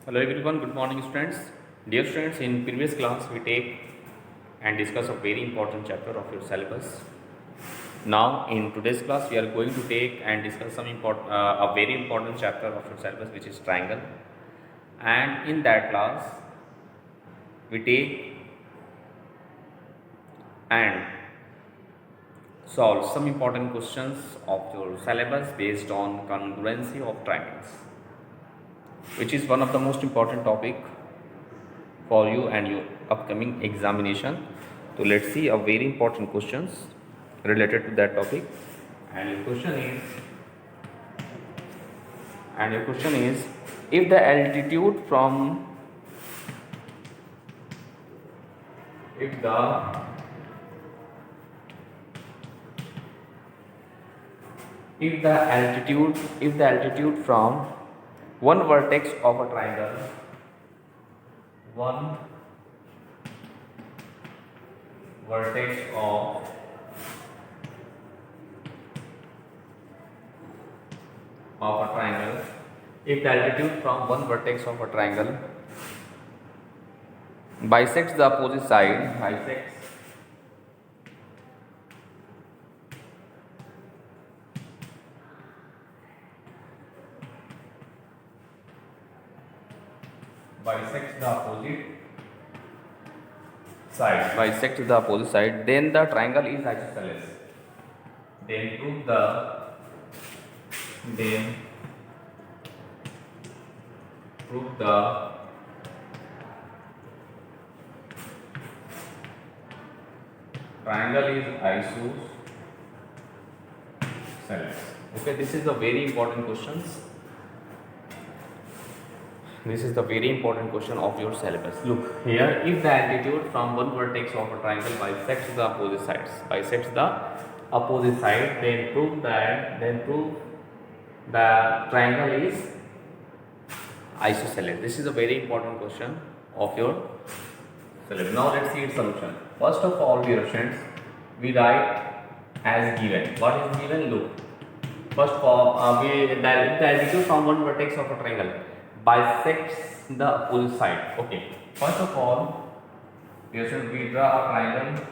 Hello everyone, good morning students. Dear students, in previous class we take and discuss a very important chapter of your syllabus. Now in today's class we are going to take and discuss a very important chapter of your syllabus, which is triangle. And in that class we take and solve some important questions of your syllabus based on congruency of triangles, which is one of the most important topic for you and your upcoming examination. So let's see a very important questions related to that topic. And your question is, if the altitude from if the altitude from one vertex of a triangle, one vertex of a triangle, if the altitude from one vertex of a triangle bisects the opposite side, bisects the opposite side, then the triangle is isosceles. Then prove the triangle is isosceles. Okay, this is the very important questions. This is the very important question of your syllabus. Look here, if the altitude from one vertex of a triangle bisects the opposite side, then prove the triangle is isosceles. This is a very important question of your syllabus. Now let's see its solution. First of all, dear students, we write as given. What is given? Look, first of all, if the altitude from one vertex of a triangle bisects the opposite side. Okay, first of all, we draw a triangle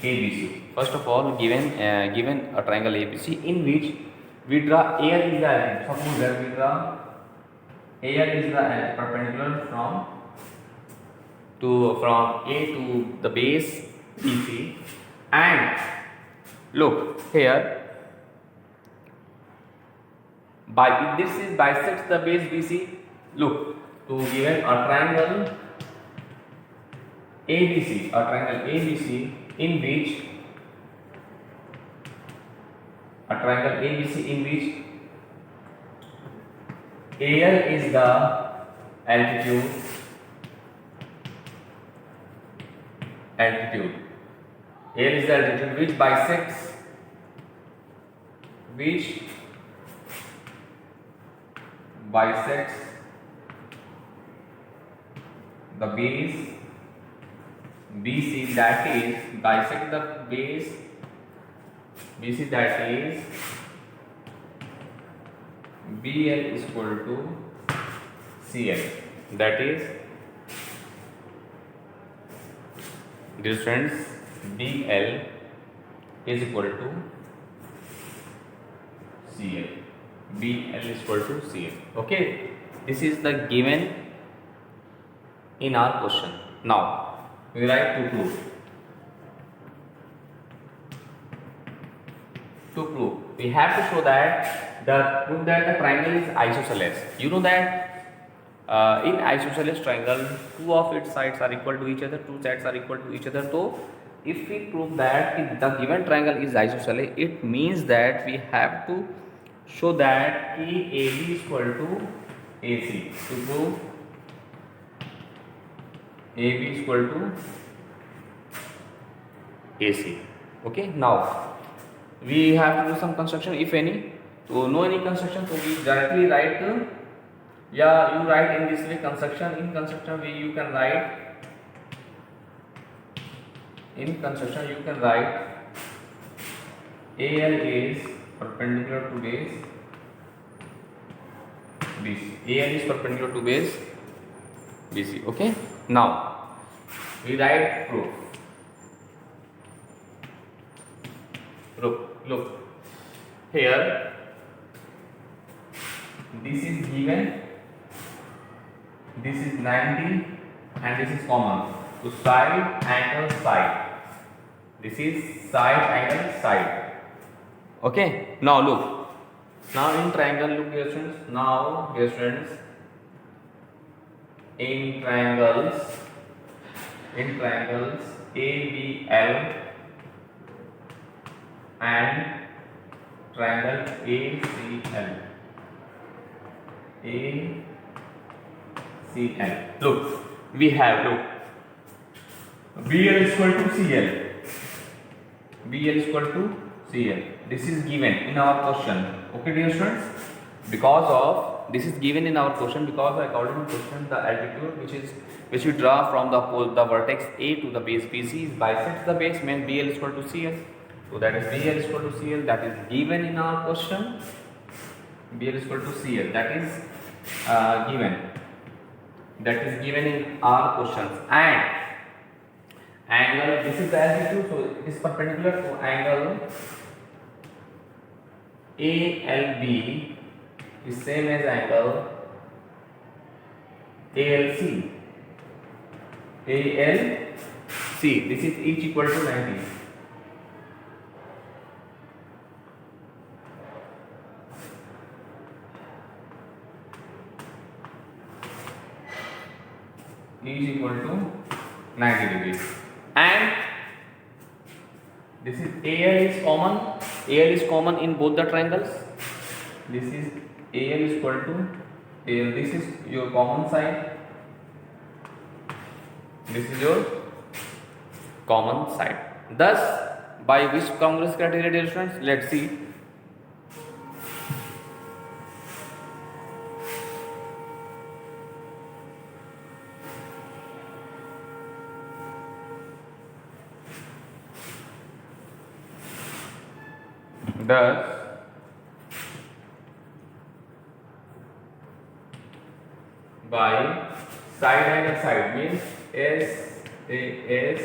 ABC. First of all, given a triangle ABC in which we draw AL is the element. Suppose that we draw AL is the perpendicular from A to the base BC, and look here, if this is bisects the base BC, look, to given a triangle ABC, in which AL is the altitude, AL is the altitude which bisects the base BC, that is bisect the base BC, that is BL is equal to CL, that is, dear friends, BL is equal to CL. BL is equal to CL. Okay, this is the given in our question. Now we write to prove. We have to show that the triangle is isosceles. You know that in isosceles triangle, two of its sides are equal to each other, So if we prove that if the given triangle is isosceles, it means that we have to show that AB is equal to AC. To prove AB is equal to AC. Okay, now we have to do some construction, if any. So no any construction, so we directly write you write in this way construction. In construction you can write AL is perpendicular to base BC. AL is perpendicular to base BC. Okay. Now we write proof. Look here. This is given. This is 90 and this is common. So side angle side. This is side angle side. Okay. Now look. Now in triangle, look dear students. Now dear students, in triangles ABL and triangle ACL. Look, we have BL is equal to CL. BL is equal to CL. This is given in our question. Okay, dear students. Because of this is given in our question, because according to question the altitude which we draw from the vertex A to the base BC is bisects the base, means BL is equal to CL. So that is BL is equal to CL. That is given in our question. BL is equal to CL. That is given. That is given in our questions. And angle, this is the altitude, so it is perpendicular to angle ALB is same as angle ALC. This is each equal to 90. Each equal to 90 degrees. And this is AL is common in both the triangles. This is AL is equal to AL. This is your common side. This is your common side. Thus, by which congruence criteria, dear students? Let's see. Thus, by side angle side means SAS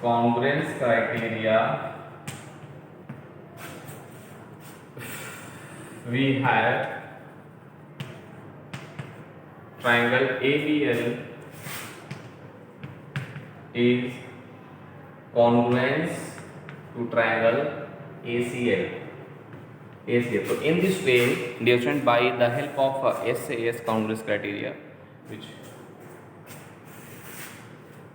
congruence criteria, we have triangle ABL is congruence to triangle ACL. So in this way, dear student, by the help of SAS congruence criteria, which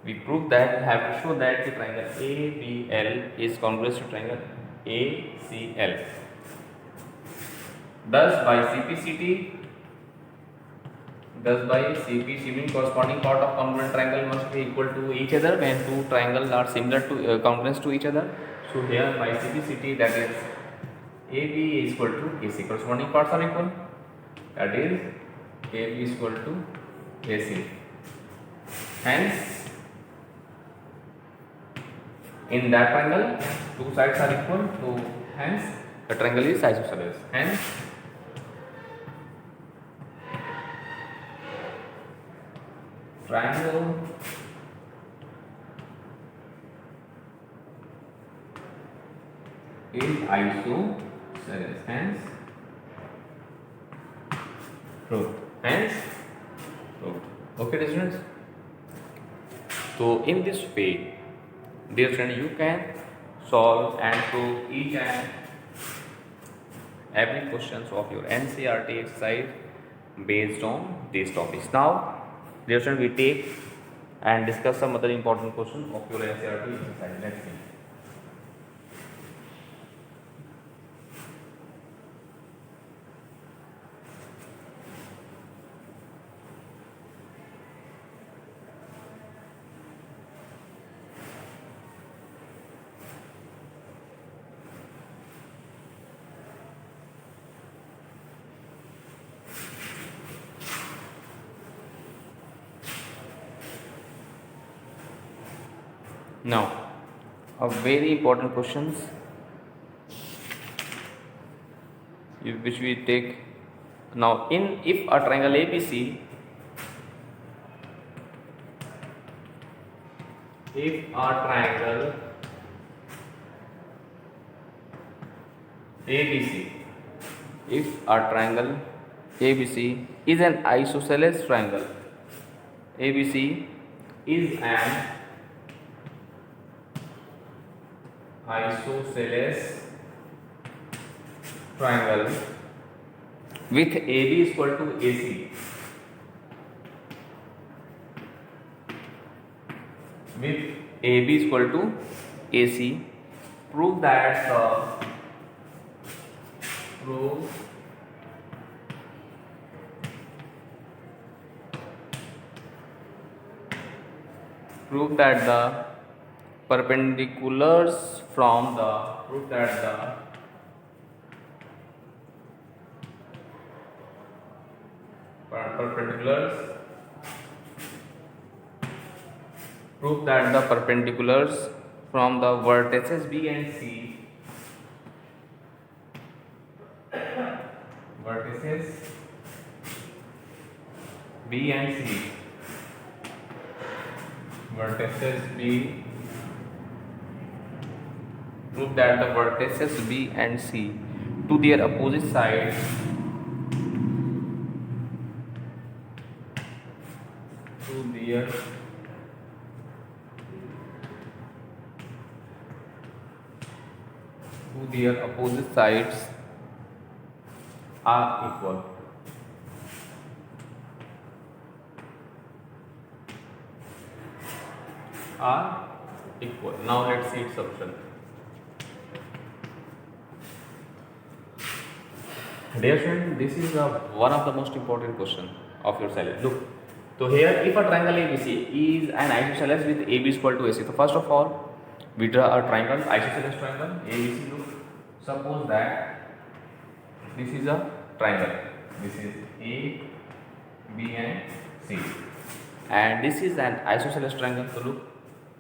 we prove that we have to show that the triangle ABL is congruous to triangle ACL. Thus by CPCT means corresponding part of congruent triangle must be equal to each other when two triangles are similar to congruence to each other. So here by CPCT, that is AB is equal to AC. Corresponding parts are equal. That is AB is equal to AC. Hence, in that triangle, two sides are equal. So hence, the triangle is isosceles. Hence, triangle is isosceles. Hence proved. Okay, dear students. So in this way, dear students, you can solve and prove each and every questions of your NCERT exercise based on these topics. Now, dear students, we take and discuss some other important questions of your NCERT exercise. Let's see. Now, a very important questions. which we take now. In if a triangle ABC, if a triangle ABC, if a triangle ABC is an isosceles triangle, ABC is an isosceles triangle with AB is equal to AC, with AB is equal to AC, prove that prove that the perpendiculars from the perpendiculars from the vertices B and C, vertices B and C, vertices B, prove that the vertices B and C to their opposite sides are equal. Now let's see its solution. Dear student, this is one of the most important question of your syllabus. Look, so here if a triangle ABC is an isosceles with AB is equal to AC, so first of all we draw a triangle, isosceles triangle ABC. Look, suppose that this is a triangle, this is A, B and C, and this is an isosceles triangle. So look,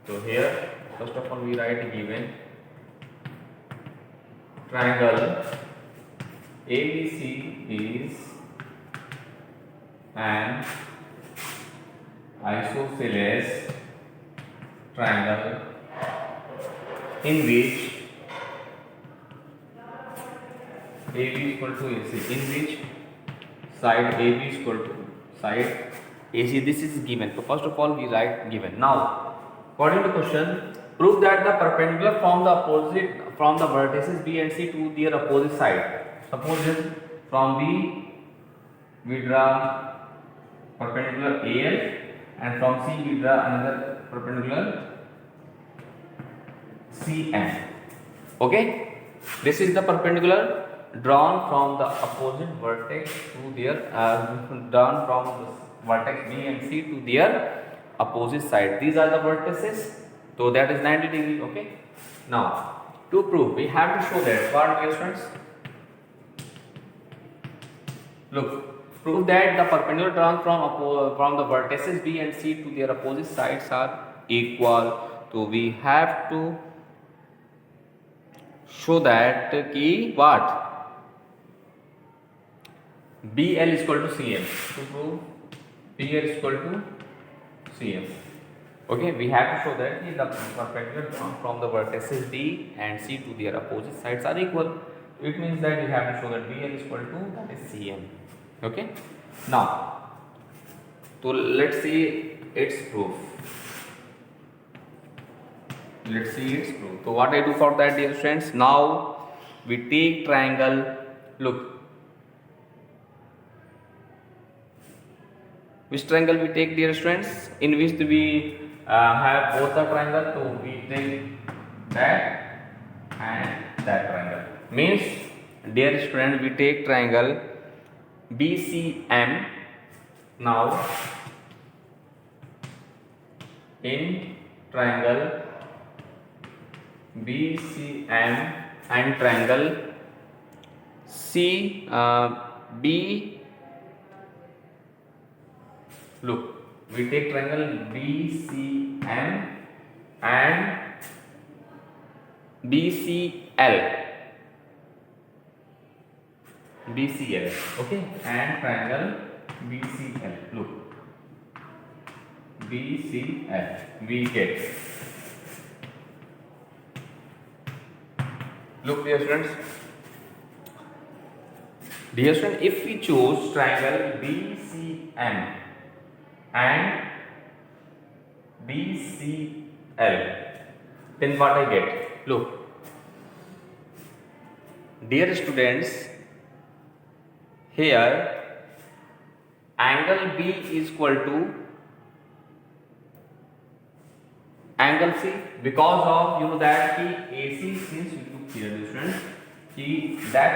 so here first of all we write given triangle ABC is an isosceles triangle in which AB is equal to AC, in which side AB is equal to side AC. This is given. So first of all we write given. Now according to question, prove that the perpendicular from the vertices B and C to their opposite side. Suppose this from B we draw perpendicular AL, and from C we draw another perpendicular CM. Okay, this is the perpendicular drawn from the opposite vertex to their drawn from the vertex B and C to their opposite side. These are the vertices, so that is 90 degree. Okay, now to prove we have to show that what, dear students? Look, prove that the perpendicular drawn from the vertices B and C to their opposite sides are equal. So we have to show that ki what? BL is equal to CM. To prove BL is equal to CM. Okay, we have to show that the perpendicular drawn from the vertices B and C to their opposite sides are equal. It means that we have to show that BL is equal to, that is CM. Okay, now so let's see its proof. So what I do for that, dear friends? Now we take triangle. Look, which triangle we take, dear friends? In which we have both the triangle. So we take that and that triangle. Means, dear student, we take triangle BCM. Now in triangle BCM and triangle B. Look, we take triangle BCM and BCL. BCL, okay, and triangle BCL. Look, BCL, we get. Look, dear students. Dear student, if we choose triangle BCM and BCL, then what I get? Look, dear students, here angle B is equal to angle C, because of, you know, that ki AC, since we took here, dear students, ki that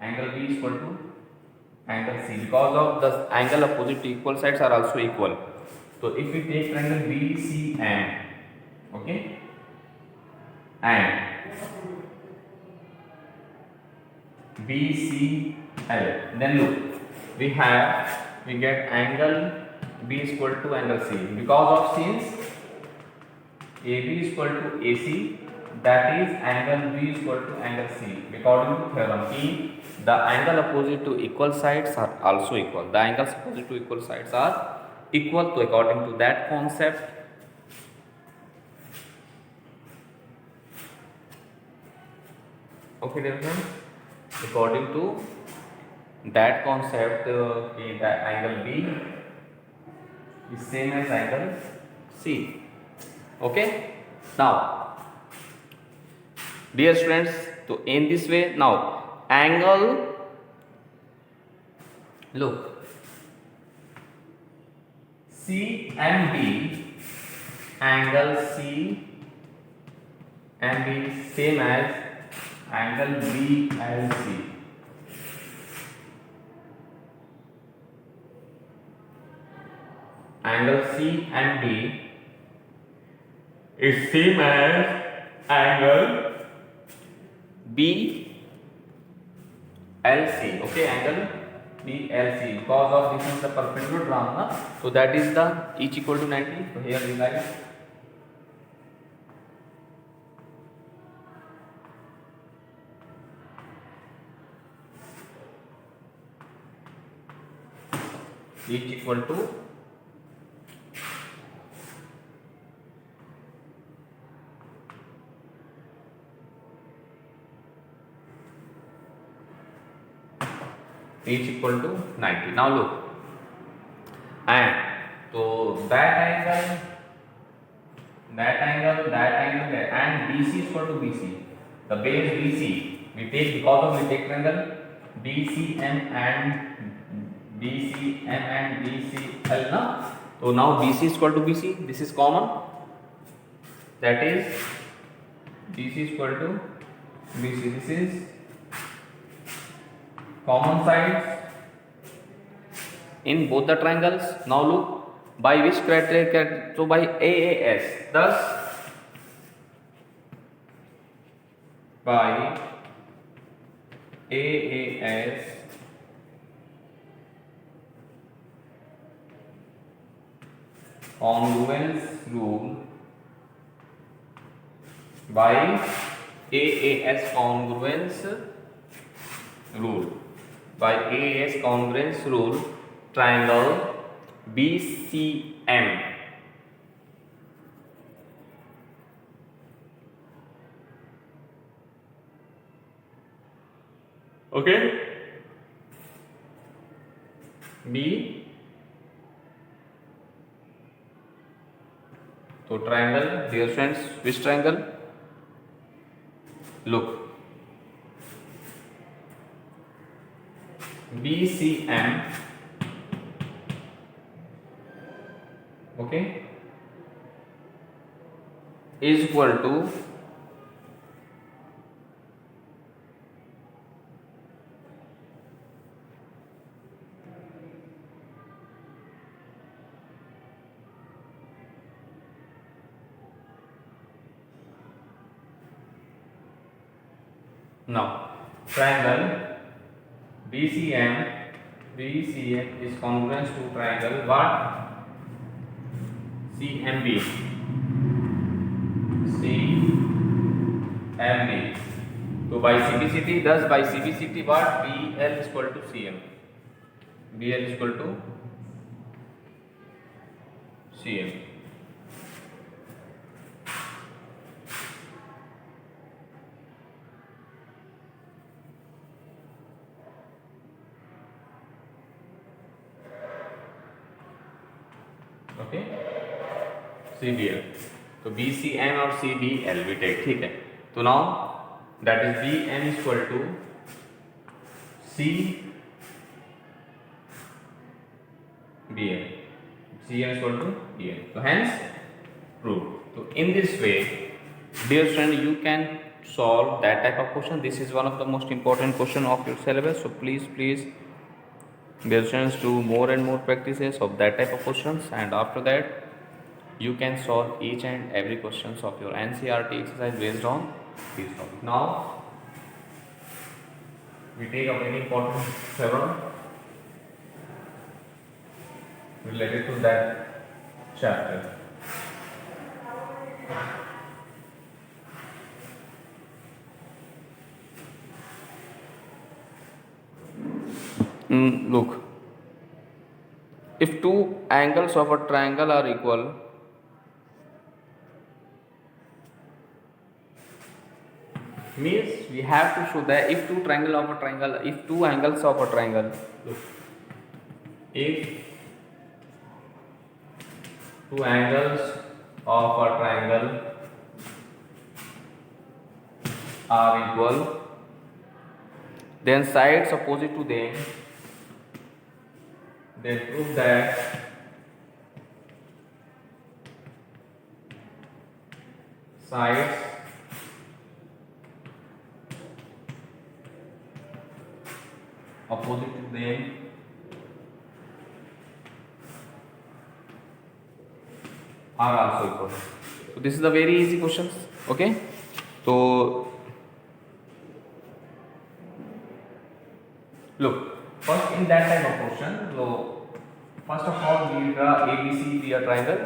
angle B is equal to angle C, because of the angle opposite to equal sides are also equal. So if we take triangle BCM, okay, and BCL, then look, we get angle B is equal to angle C, because of, since AB is equal to AC, that is angle B is equal to angle C, according to theorem ki the angle opposite to equal sides are also equal. The angles opposite to equal sides are equal, to according to that concept. Okay, dear friends, according to that concept, the angle B is same as angle C. Okay, now dear students, so in this way, now angle, look, C and B, angle C and B same as angle B and C. Angle C and B is same as angle BLC. Okay, angle BLC, because of this is the perpendicular drawn, so that is the each equal to 90. So here we write each equal to each equal to 90. Now look, and so that angle, and BC is equal to BC. The base BC we take, because of we take triangle BCM and BCL now. So now BC is equal to BC. This is common. That is BC is equal to BC. This is common sides in both the triangles. Now look, by which criteria? So by AAS. Thus, by AAS, congruence rule, by AAS congruence rule, by AAS congruence rule, triangle BCM okay, B, so triangle, dear friends, which triangle? Look, BCM, okay, is equal to now triangle BCM is congruent to triangle what? CMB. तो by CBCT, thus by CBCT what? BL is equal to CM. BL is equal to CM. Okay, CBL. तो BCM और CBL we take, ठीक है. तो now that is BM is equal to CBL. CM is equal to BL. So hence prove. So in this way, dear friend, you can solve that type of question. This is one of the most important question of your syllabus. So please, dear friends, do more and more practices of that type of questions, and after that you can solve each and every questions of your NCERT exercise based on this topic. Now we take a very important several related to that chapter. Look, if two angles of a triangle are equal, means we have to show that if two angles of a triangle, if two angles of a triangle, look, if two angles of a triangle are equal, then sides opposite to them, then prove that sides opposite to them are also equal. So this is a very easy questions. Okay, so look, first in that type of question, so first of all we draw ABC be a triangle,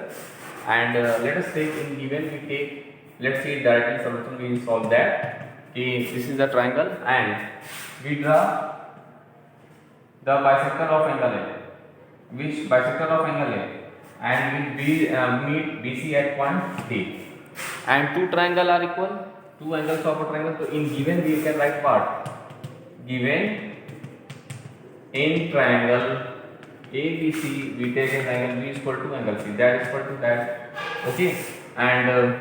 and let us take in given we take, let's say directly solution we solve that. Okay, this is the triangle and we draw the bisector of angle A. Which bisector of angle A? And we meet BC at point D. And two triangle are equal. Two angles of a triangle. So in given we can write what? Given in triangle ABC we take an angle B is equal to angle C. That is equal to that. Okay. And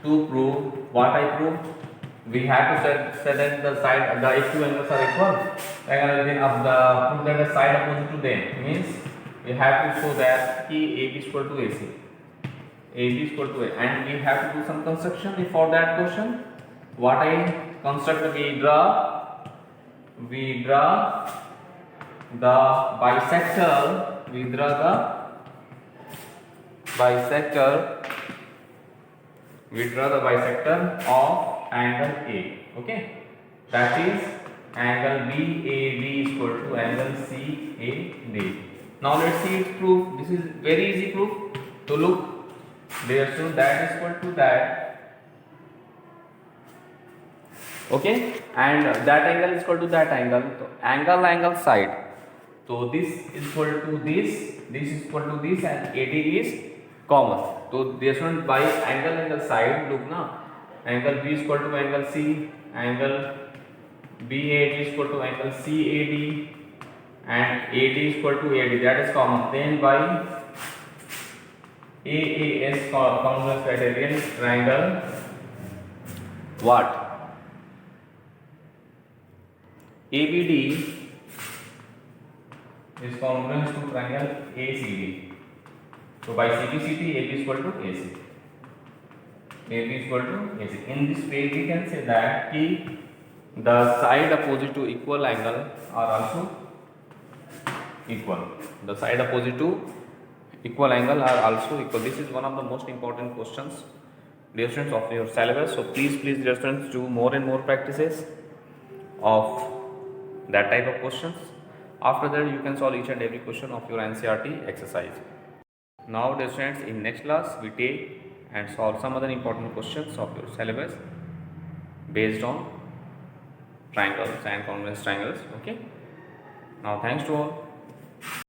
to prove what I prove, we have to set that the side, the if two angles are equal, then of the prove that the side opposite to them means we have to show that AB is equal to AC. AB is equal to A, and we have to do some construction for that question. What I construct, we draw the bisector. We draw the bisector of angle A. Okay, that is angle BAD is equal to angle CAD. Now let's see its proof. This is very easy proof. So look, there, so that is equal to that. Okay, and that angle is equal to that angle. So angle side. So this is equal to this is equal to this, and AD is common. So this one by angle side, look now, angle B is equal to angle C, angle BAD is equal to angle CAD, and AD is equal to AD, that is common. Then by AAS congruence criterion triangle, what? ABD is congruence to triangle ACD. So by CBCT, AB is equal to AC. AB is equal to AC. In this way, we can say that the side opposite to equal angle are also equal. The side opposite to equal angle are also equal. This is one of the most important questions, dear students, of your syllabus. So please, dear students, do more and more practices of that type of questions. After that, you can solve each and every question of your NCERT exercise. Now, dear students, in next class we take and solve some other important questions of your syllabus. based on triangles and congruence triangles. Okay. Now thanks to all.